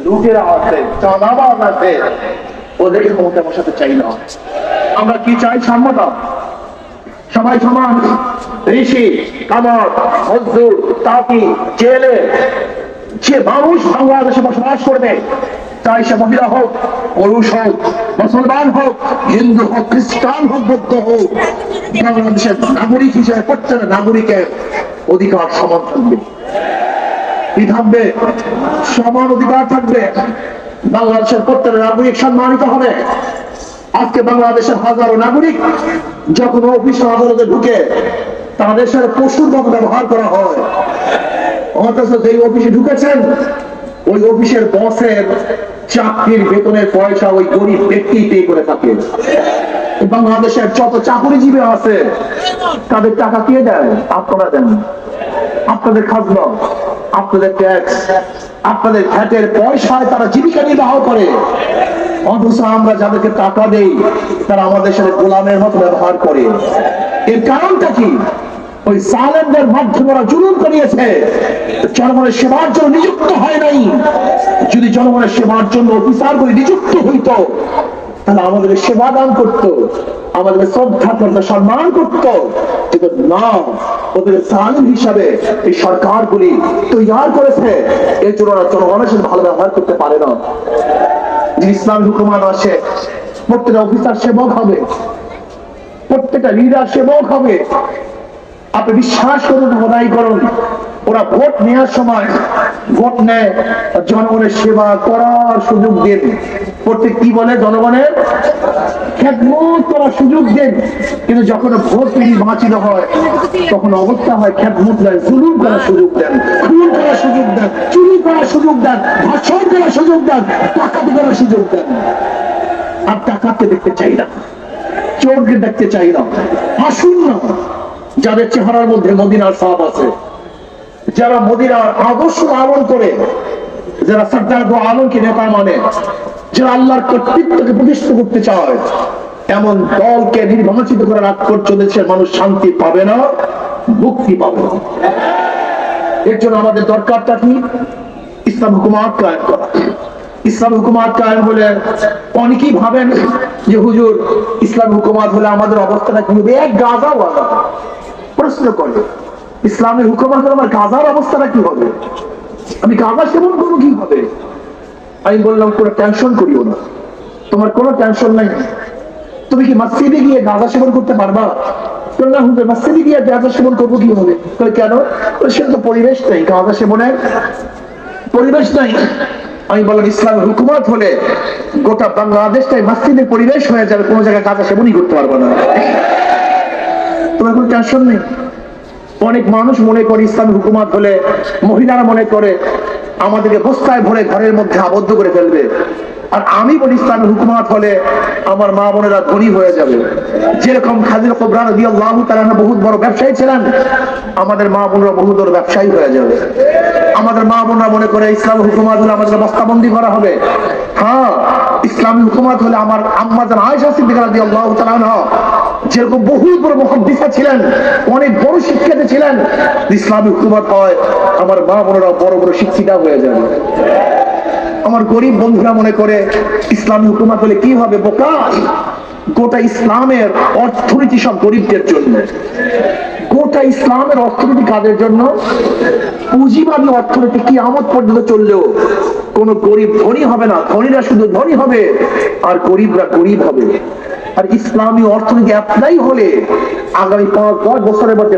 লুটেরা আছে, চাঁদাবাজ আছে, ওদেরকে ক্ষমতায় বসাতে চাই না। আমরা কি চাই? সাম্যতা, সবাই সমান। ঋষি, কামার, মজদুর, তাঁতি, জেলে, যে মানুষ বাংলাদেশে বসবাস করবে, চাই সে মহিলা হোক, পুরুষ হোক, মুসলমান হোক, হিন্দু হোক, খ্রিস্টান হোক, বৌদ্ধ হোক, বাংলাদেশের নাগরিক হিসেবে প্রত্যেক নাগরিকের অধিকার সমান থাকবে। কি থাকবে? সমান অধিকার থাকবে। বাংলাদেশের প্রত্যেক নাগরিক সম্মানিত হবে। আজকে বাংলাদেশের হাজারো নাগরিক যখন অফিস আদালতে ঢুকে তাদের সাথে পশুর মতো ব্যবহার করা হয়, অথচ যেই অফিসে ঢুকেছেন ওই অফিসের বসের চাকরির বেতনের পয়সা ওই গরিব ব্যক্তি পে করে থাকে। বাংলাদেশের যত চাকরিজীবী আছে তাদের টাকা কে দেয়? আপনারা দেন। আপনাদের খাজনা, আপনাদের ট্যাক্স, আপনাদের ভ্যাটের পয়সায় তারা জীবিকা নির্বাহ করে। অথচ আমরা যাদেরকে টাকা দেই তারা আমাদের সাথে গোলামের মতো ব্যবহার করে। এর কারণটা কি? ওই সালেমদের মাধ্যমে ওরা জুলুম করিয়েছে। জনগণের সেবার জন্য নিযুক্ত হয় নাই। যদি জনগণের সেবার জন্য অফিসার করে নিযুক্ত হইতো তাহলে আমাদের সেবা দান করতো, আমাদের শ্রদ্ধা করতো, সম্মান করতো। কিন্তু না, ওদের সালেম হিসাবে এই সরকারগুলি তৈরি করেছে। এর জন্য ওরা জনগণের সাথে ভালো ব্যবহার করতে পারে না। ইসলামী হুকুমান আসে, প্রত্যেকটা অফিসার সেবক হবে, প্রত্যেকটা লিডার সেবক হবে। আপনি বিশ্বাস করুন, খোদাই করুন, ওরা ভোট নেওয়ার সময় ভোট নেয় জনগণের সেবা করার সুযোগ দেন। প্রত্যেক কি বলে? জনগণের খেদমত করার সুযোগ দেন। কিন্তু যখন ভোট নির্বাচিত হয় তখন অবস্থা হয় খেদমত দেন, জুলুম করার সুযোগ দেন, খুন করার সুযোগ দেন, চুরি করার সুযোগ দেন, ধর্ষণ করার সুযোগ দেন, ডাকাতি করার সুযোগ দেন। আর ডাকাতকে দেখতে চাই না, চোরকে দেখতে চাই না। আসুন না, যাদের চেহারার মধ্যে মদিনার ছাপ আছে, যারা মদিনার আদর্শ পালন করে, যারা সরদার দো আলমকে নেতা মানে, যারা আল্লাহর কর্তৃত্বকে প্রতিষ্ঠা করতে চায়, এমন দলকে নির্বাচিত করে রাগ করছে দেশের মানুষ শান্তি পাবে না, মুক্তি পাবে না। এর জন্য আমাদের দরকারটা কি? ইসলাম হুকুমাত কায়েম করা। ইসলাম হুকুমাত কায়েম হলে অনেকেই ভাবেন যে হুজুর ইসলাম হুকুমাত হলে আমাদের অবস্থাটা কি হবে? এক গাজাওয়ালা প্রশ্ন করে, ইসলামের হুকুমাত হলে আমার গাজার অবস্থাটা কি হবে? আমি গাজা সেবন করবো কি হবে? আমি বললাম কোনো টেনশন করিও না, তোমার কোনো টেনশন নাই। তুমি কি মসজিদে গিয়ে গাঁজা সেবন করতে পারবা? না হুজুর, মসজিদে গিয়ে গাঁজা সেবন করবো কি হবে? কেন? সেটা তো পরিবেশ নেই, গাঁজা সেবনের পরিবেশ নাই। আমি বললাম ইসলামের হুকুমত হলে গোটা বাংলাদেশটাই মসজিদের পরিবেশ হয়ে যাবে, কোনো জায়গায় গাঁজা সেবনই করতে পারবো না। তোমার কোনো টেনশন নেই। অনেক মানুষ মনে করে ইসলামের হুকুমত হলে, মহিলারা মনে করে আমাদেরকে বস্তায় ভরে ঘরের মধ্যে আবদ্ধ করে ফেলবে। আর আমি বলি ইসলামের হুকুমত হলে আমার মা বোনেরা ধনী হয়ে যাবে। যেরকম খাদিজা কুবরা রাদিয়াল্লাহু তাআলা বহুত বড় ব্যবসায়ী ছিলেন, আমাদের মা বোনেরা বহুত বড় ব্যবসায়ী হয়ে যাবে। আমাদের মা বোনরা মনে করে ইসলামের হুকুমত হলে আমাদের বস্তাবন্দি করা হবে। হ্যাঁ, ইসলামী হুকুমত হলে আমার আম্মা জান আয়েশা সিদ্দিকা রাদিয়াল্লাহু তাআলা আনহা যেরকম বহুত বড় মুহাদ্দিসা ছিলেন, অনেক বড় শিক্ষিতা ছিলেন, ইসলামী হুকুমত হয় আমার মা বোনেরা বড় বড় শিক্ষিতা হয়ে যাবে। আমার গরিব বন্ধুরা মনে করে ইসলামী হুকুমত হলে কি হবে? বোকা, গোটা ইসলামের অর্থনীতি সব গরিবদের জন্য। গোটা ইসলামের অর্থনীতি কাদের জন্য? পুঁজিবাদী অর্থনীতি কিয়ামত পর্যন্ত চললেও কোন গরিব ধনী হবে না, ধনীরা শুধু ধনী হবে আর গরিবরা গরিব হবে। আর ইসলামী অর্থনীতি অ্যাপ্লাই হলে আগামী 5-10 বছরের মধ্যে